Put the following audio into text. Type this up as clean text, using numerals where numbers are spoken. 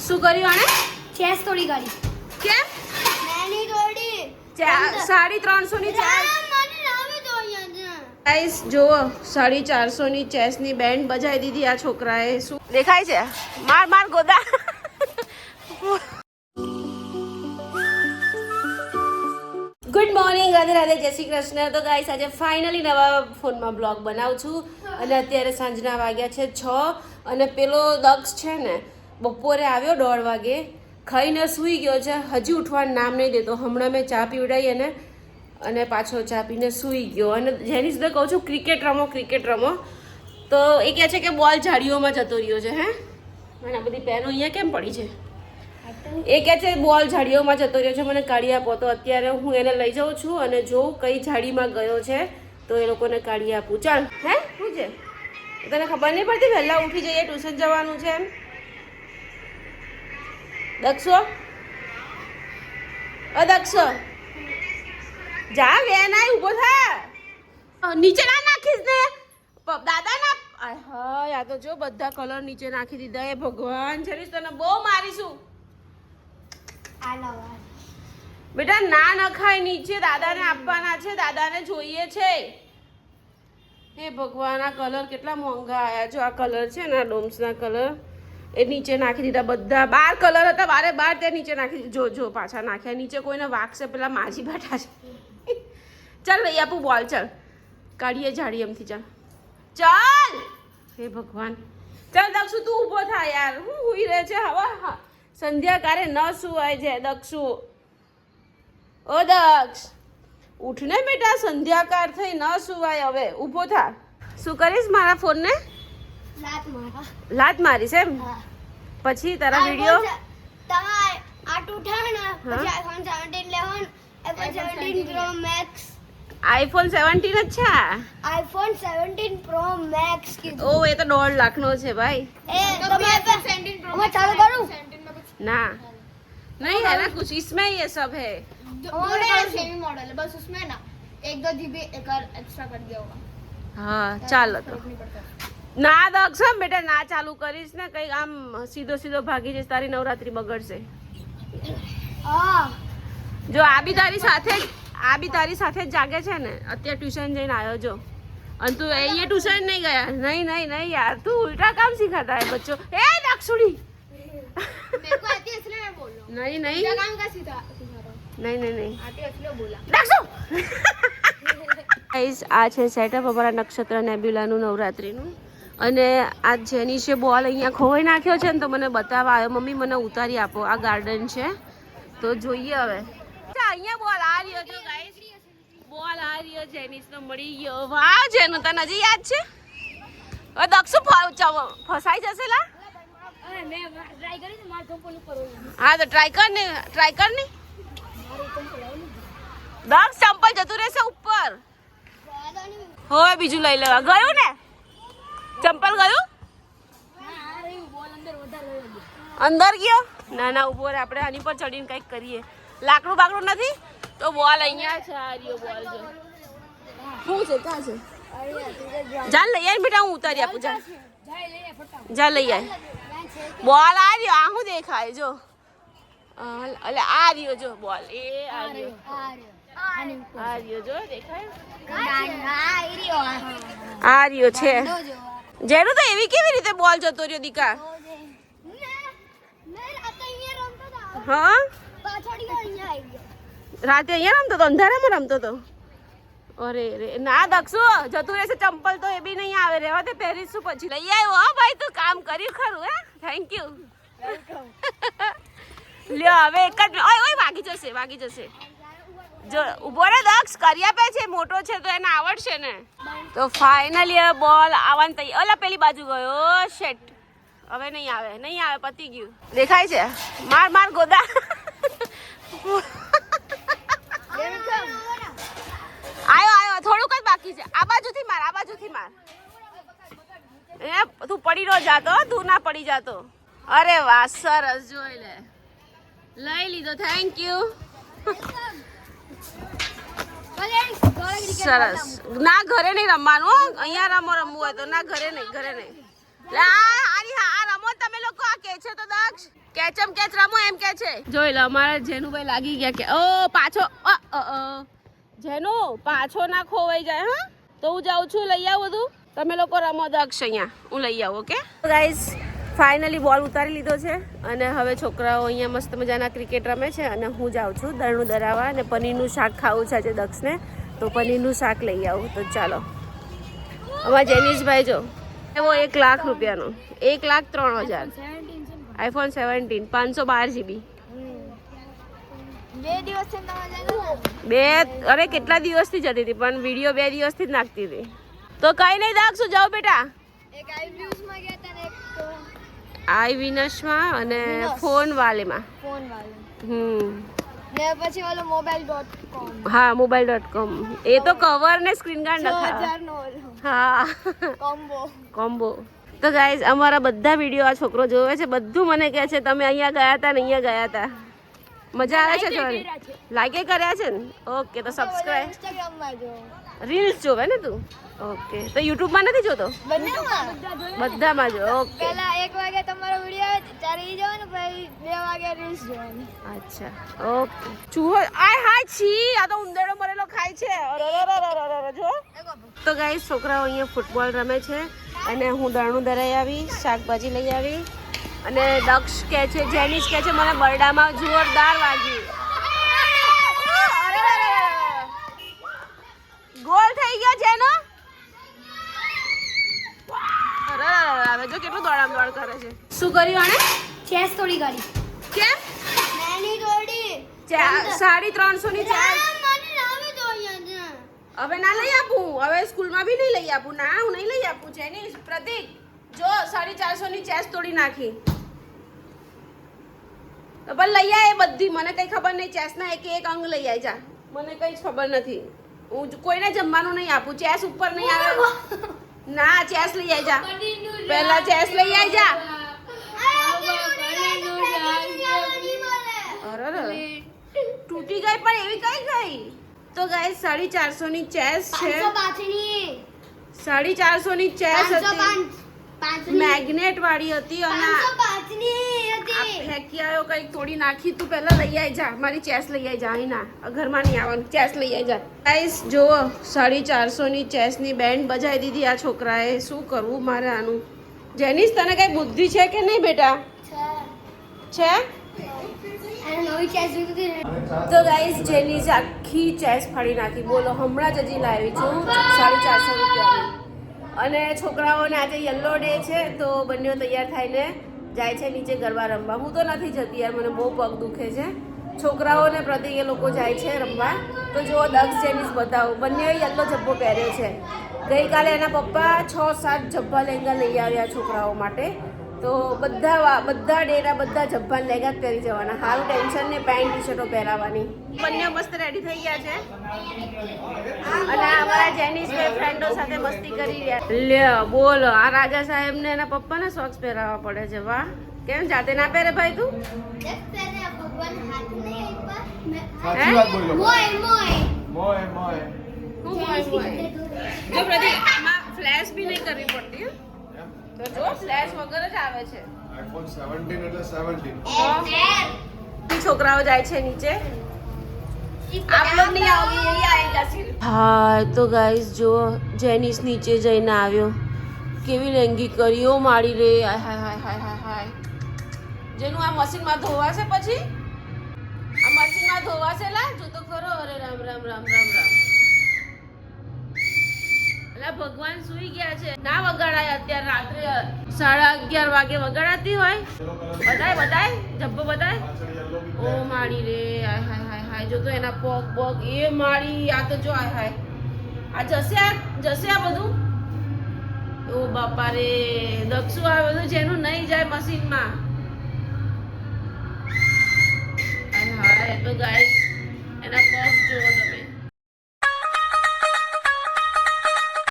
શું કર્યું આને? ચેસ થોડી ગાડી. કેમ? મેની થોડી. 350 ની ચેસ. મને નામે તો અહીંયા. ગાઈસ જુઓ 450 ની ચેસની બેન્ડ બજાવી દીધી આ છોકરાએ. શું દેખાય છે? માર માર ગોદા. ગુડ મોર્નિંગ, રાધે રાધે, જય શ્રી કૃષ્ણ. તો ગાઈસ આજે ફાઇનલી નવા ફોનમાં બ્લોગ બનાવું છું અને અત્યારે સાંજના વાગ્યા છે 6 અને પેલો દક્ષ છે ને બપોરે આવ્યો 1:30 વાગે, ખાઈને સૂઈ ગયો છે. હજી ઉઠવાનું નામ નહીં દેતો. હમણાં મેં ચા પીવડાવી અને પાછો ચા પીને સૂઈ ગયો. અને જેની સુધી કહું છું ક્રિકેટ રમો તો એ કહે છે કે બોલ ઝાડીઓમાં જતો રહ્યો છે. હે મને આ બધી પેનો અહીંયા કેમ પડી છે? એ કહે છે બોલ ઝાડીઓમાં જતો રહ્યો છે, મને કાઢી આપો. તો અત્યારે હું એને લઈ જાઉં છું અને જોઉં કઈ ઝાડીમાં ગયો છે તો એ લોકોને કાઢી આપું. ચાલ. હે શું છે? તને ખબર નહીં પડતી? વહેલા ઉઠી જઈએ, ટ્યુશન જવાનું છે એમ. દક્ષો દક્ષો જા, વેન આય, ઊભો થા. નીચે ના નાખીશ ને દાદા ના. હા યા તો જો બધા કલર નીચે નાખી દીધા. એ ભગવાન છે, તને બહુ મારીશું બેટા. ના નખાય નીચે, દાદાને આપવાના છે, દાદાને જોઈએ છે. હે ભગવાન, આ કલર કેટલા મોંઘા આયા. જો આ કલર છે ને, ડોમ્સના કલર એ નીચે નાખી દીધા બધા. 12 કલર હતા, 12 તે નીચે નાખી દીધા. જો પાછા નાખ્યા નીચે. કોઈને વાગશે પેલા માજી બેઠા છે. ચાલ લઈ આપું બોલ. ચાલ કાઢીએ ઝાડી એમથી. ચાલ ચાલ. હે ભગવાન, ચાલ દક્ષુ તું ઊભો થા યાર. હું હુઈ રહે છે હવા. સંધ્યાકાળે ન સુવાય છે દક્ષુ. ઓ દક્ષ ઉઠ ને બેટા, સંધ્યાકાળ થઈ, ન સુવાય હવે. ઊભો થા. શું કરીશ મારા ફોનને? લાત મારીશ એમ? પછી તારા વિડિયો તમારે આટ ઉઠાણ પછી iPhone 17 લેવન, iPhone 17 Pro Max. iPhone 17 અચ્છા, iPhone 17 Pro Max કીધું. ઓ એ તો 1.5 લાખનો છે ભાઈ. ए તમે iPhone 17 Pro Max ચાલુ કરું? ना नहीं है ना कुछ इसमें, ये सब है. और सेमी मॉडल है, बस उसमें ना 1-2 GB एक और एक्स्ट्रा कर दिया होगा. हाँ ચાલો તો. ના દક્ષ બેટા, ના ચાલુ કરીશ ને કઈ આમ સીધો ભાગી જઈશ, તારી નવરાત્રી બગડશે. હા જો આ બી તારી સાથે જ જાગે છે ને. અત્યારે ટ્યુશન જઈને આવ્યો જો. અને તું એ ટ્યુશન નહીં ગયા? નહીં યાર, તું ઉલ્ટા કામ સિખાતા है बच्चों. ए दक्षुड़ी मेरे को आती है इसलिए मैं बोल रहा हूं. नहीं क्या काम का सिखा रहा हूं? नहीं आती है इसलिए बोला. દક્ષુ ગાઈસ આ છે સેટઅપ અમારા નક્ષત્ર નેબ્યુલાનું નવરાત્રીનું. અને આ જેની છે બોલ અહીંયા ખોવાઈ નાખ્યો છે ને, તો મને બતાવવા આવ્યો. મમ્મી મને ઉતારી આપો, આ ગાર્ડન છે તો જોઈએ હવે. અહીંયા બોલ આ રહ્યો જો ગાઈસ, બોલ આ રહ્યો જેનીસનો મળી ગયો. વાહ જેનું તને હજી યાદ છે? હવે દક્ષુ ફસાઈ જશે લા. मैं ट्राई करी तो मार चंपल ऊपर हो गया. હા તો ટ્રાય કર ને દક્ષ. ચંપલ જતું રહેશે ઉપર. હવે બીજું લઈ લેવા. ગયું ને ચંપલ? ગયું અંદર ગયો? ના ઉભો રે, આપણે આની પર ચડીને કંઈક કરીએ. લાકડું બાકડું નથી તો બોલ અહીંયા છે. આ રહ્યો બોલ. જો શું છે? ક્યાં છે? જા લઈ આય બેટા, હું ઉતારી આપું. જા લઈ આય. બોલ આ રહ્યો. આ શું દેખાય? જો અલે આ રહ્યો જો બોલ. એ આ રહ્યો જો દેખાય? આ રહ્યો છે જેનું. તો એવી કેવી રીતે બોલ જતો રહ્યો દીકા? હા રાતે અહીંયા રમતો તો, અંધારામાં રમતો તો. અરે રે ના દક્ષુ, જતું રહેશે ચંપલ તો એ બી નહીં આવે. રહેવા દે, પહેરીશું પછી. લઈ આવ્યો હા ભાઈ, તું કામ કર્યું ખરું. હે થેન્ક યુ. લ્યો હવે એક જ. ઓય વાગી જશે. જો ઉભો રે દક્ષ, કરી આપે છે. મોટો છે તો એને આવડશે ને. તો ફાઇનલી બોલ આવવાનું તૈયાર. ઓલા પેલી બાજુ ગયો. શેટ, હવે નહીં આવે, પતી ગયું. દેખાય છે? માર ગોદા. આયો થોડુંક જ બાકી છે. આ બાજુથી માર. તું પડી ન જાતો, તું ના પડી જાતો. અરે વાહ સરસ. જોઈ લે, લઈ લીધો. Thank you. સરસ. ના ઘરે નહીં રમવાનું, અહીંયા રમવું હોય તો. ના ઘરે નહીં. આ રમો તમે લોકો. આ કે છે તો દક્ષ કેચમ કેચ રમો એમ કે છે. જોઈ લો અમારા જેનુભાઈ લાગી ગયા કે ઓ પાછો જેનુ પાછો ના ખોવાઈ જાય. હા તો હું જાઉં છું લઈ આવું બધું. તમે લોકો રમો દક્ષ અહીંયા હું લઈ આવું. ઓકે ગાઈઝ ફાઇનલી બોલ ઉતારી લીધો છે અને હવે છોકરાઓ અહીંયા મસ્ત મજાના ક્રિકેટ રમે છે અને હું જાઉં છું દળનું દરાવા અને પનીરનું શાક ખાવું છે આજે દક્ષને, તો પનીરનું શાક લઈ આવું. તો ચાલો અમારા જેનિશભાઈ જો એવો 1 લાખ રૂપિયાનો 1,03,000 આઈફોન 17 512 GB. 2 દિવસથી નવા લાગ્યા. બે અરે કેટલા દિવસથી જતી હતી પણ વિડીયો 2 દિવસથી જ નાખતી હતી. તો કઈ નહીં દાખશું જાઓ બેટા. એક આઈવ્યુઝમાં ગયા હતા ને એક આઈ વિનસમાં અને ફોન વાલેમાં. ફોન વાળો ને પછી ઓલો mobile.com. હા mobile.com. એ તો કવર ને સ્ક્રીન ગાર્ડ નખાવા. 6000 નો ઓલો હા કોમ્બો. તો ગાઈઝ અમારા બધા વિડીયો આ છોકરો જોવે છે, બધું મને કહે છે તમે અહીંયા ગયા હતા ને અહીંયા ગયા હતા. મજા આવે છે જોવાની. લાગે કર્યા છે ને. ઓકે તો સબસ્ક્રાઇબ ઇન્સ્ટાગ્રામમાં જો રીલ્સ જોવે ને તું. ઓકે તો યુટ્યુબમાં નથી જોતો? બધામાં જો. ઓકે પહેલા 1 વાગે તમારો વિડિયો આવે ત્યારે ઈ જોવાનો, પછી 2 વાગે રીલ્સ જોવાની. અચ્છા ઓકે. ચૂહો આય હાય છી આ તો ઉંદરડો મરેલો ખાય છે. અરરરરરરર જો. તો ગાઈસ છોકરાઓ અહીંયા ફૂટબોલ રમે છે અને હું દળનું દરાઈ આવી, શાકભાજી લઈ આવી અને દક્ષ કહે છે જેનિશ કહે છે મને બરડામાં જોરદાર વાગ્યું. ગોલ થઈ ગયો છે નો. અરે જો કેટલું દોડામ દોડ કરે છે. શું કર્યું આને? ચેસ તોડી ગાડી. કેમ? નાની તોડી. 350 ની ચેસ. મને લાવી દો અહીંયા. હવે ના લઈ આપું, હવે સ્કૂલમાં બી નહીં લઈ આપું. ના હું નહીં લઈ આપું. જેનિશ પ્રતીક જો 450 ની ચેસ તોડી નાખી. તો પણ લઈ આય બધી. મને કઈ ખબર નહીં ચેસના એક અંગ લઈ આય જા. મને કઈ જ ખબર નથી. હું કોઈને જમવાનું નહીં આપું. ચેસ ઉપર નહીં આવે. ના ચેસ લઈ આય જા. પહેલા ચેસ લઈ આય જા. અરે તૂટી ગઈ પણ એવી કઈ ગઈ. તો ગાઈસ 450 ની ચેસ છે. 450 ની ચેસ હતી. મેગ્નેટ વાળી હતી અને આ ફેંકી આવ્યો કઈક તોડી નાખી. તું પહેલા લઈ આય જા. મારી ચેસ લઈ આય જા. અહીં ના ઘરમાં નહીં આવવાનું. ચેસ લઈ આય જા. ગાઈસ જુઓ 450 ની ચેસની બેન્ડ બજાવી દીધી આ છોકરાએ. શું કરવું મારે આનું? જેનિશ તને કઈ બુદ્ધિ છે કે નહીં બેટા? છે. તો ગાઈસ જેનિશ આખી ચેસ ફાડી નાખી. બોલો હમણાં જ હજી લાવી છું 450 રૂપિયાની. અને છોકરાઓને આજે યલો ડે છે તો બંને તૈયાર થઈને જાય છે નીચે ગરબા રમવા. હું તો નથી જતી યાર, મને બહુ પગ દુખે છે. છોકરાઓને પ્રતિક એ લોકો જાય છે રમવા. તો જો દક્ષ જેનિશ બતાવો બંને યલો જબ્બો પહેર્યો છે. ગઈકાલે એના પપ્પા 6-7 જબ્બા લહેંગા લઈ આવ્યા છોકરાઓ માટે. તો બધા ડેરા બધા જબ્બા લહેંગા જ પહેરી જવાના. હાલ ટેન્શન ને પેન્ટ ટી શર્ટો પહેરાવાની. બંને મસ્ત રેડી થઈ ગયા છે અને અમારા જેનિશ ભાઈ ફ્રેન્ડો સાથે મસ્તી કરી રહ્યા. લ્યો બોલો આ રાજા સાહેબ ને એના પપ્પાને સોક્સ પહેરાવવા પડે છે. વાહ કેમ જાતે ના પહેરે ભાઈ તું? જો પ્રદીપ આમાં ફ્લેશ બી નહીં કરવી પડતી. તો જો ફ્લેશ વગર જ આવે છે. આઈફોન 17 એટલે 17. છોકરાઓ જાય છે નીચે. આપ લોગ નહીં आओगे यही आएगा सिर्फ. હા તો ગાઈસ જો જેનિશ નીચે જઈને આવ્યો. કેવી લેંગી કરી ઓ મારી રે. હાય હાય હાય હાય હાય. જેનું આ મશીનમાં ધોવાશે પછી. આ મશીનમાં ધોવાશે લા જો તો ખરો. અરે રામ રામ રામ રામ રામ. અલા ભગવાન સુઈ ગયા છે. ના વગાડાય અત્યારે રાત્રે 11:30 વાગે વગાડાતી હોય. બધાય જબ્બો બધાય. ઓ મારી રે. હાય હાય હાય હાય. જો તો એના પગ એ મારી. આ તો જો હાય હાય. આ જશે આ બધું. ઓ બાપા રે. દક્ષુ આ બધું જેનું નહીં જાય મશીનમાં. હાય હાય. તો ગાઈસ એના પગ જો